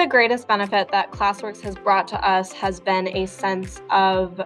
the greatest benefit that Classworks has brought to us has been a sense of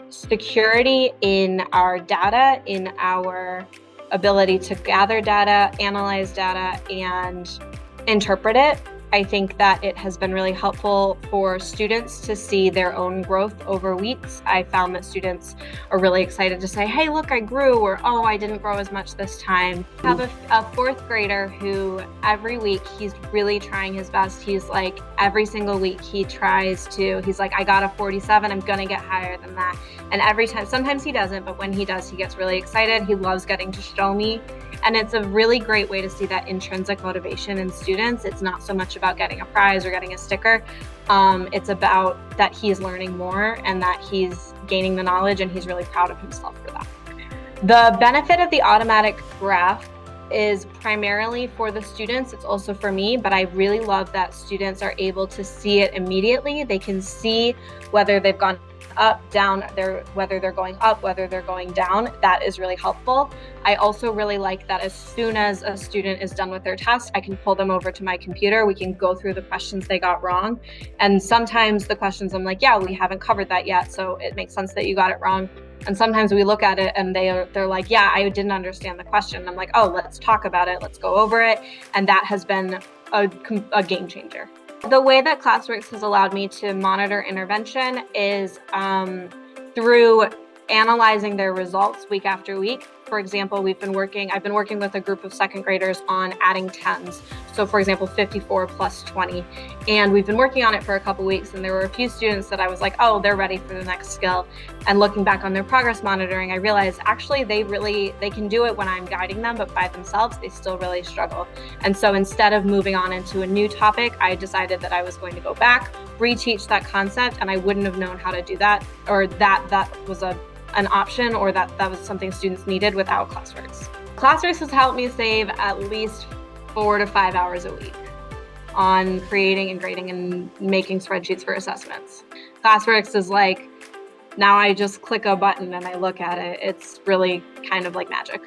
security in our data, in our ability to gather data, analyze data, and interpret it. I think that it has been really helpful for students to see their own growth over weeks. I found that students are really excited to say, hey, look, I grew, or oh, I didn't grow as much this time. I have a fourth grader who every week he's really trying his best. He's like, every single week he's like, I got a 47, I'm gonna get higher than that. And every time, sometimes he doesn't, but when he does, he gets really excited. He loves getting to show me. And it's a really great way to see that intrinsic motivation in students. It's not so much about getting a prize or getting a sticker. It's about that he's learning more and that he's gaining the knowledge, and he's really proud of himself for that. The benefit of the automatic graph is primarily for the students. It's also for me, but I really love that students are able to see it immediately. They can see whether they've gone up, down, whether they're going up, whether they're going down. That is really helpful. I also really like that as soon as a student is done with their test, I can pull them over to my computer. We can go through the questions they got wrong. And sometimes the questions I'm like, yeah, we haven't covered that yet, so it makes sense that you got it wrong. And sometimes we look at it and they're like, yeah, I didn't understand the question. I'm like, oh, let's talk about it. Let's go over it. And that has been a game changer. The way that Classworks has allowed me to monitor intervention is through analyzing their results week after week. For example, I've been working with a group of second graders on adding tens. So for example, 54 plus 20. And we've been working on it for a couple weeks, and there were a few students that I was like, oh, they're ready for the next skill. And looking back on their progress monitoring, I realized actually they can do it when I'm guiding them, but by themselves, they still really struggle. And so instead of moving on into a new topic, I decided that I was going to go back, reteach that concept, and I wouldn't have known how to do that, or that was an option, or that was something students needed without Classworks. Classworks has helped me save at least 4 to 5 hours a week on creating and grading and making spreadsheets for assessments. Classworks is like, now I just click a button and I look at it. It's really kind of like magic.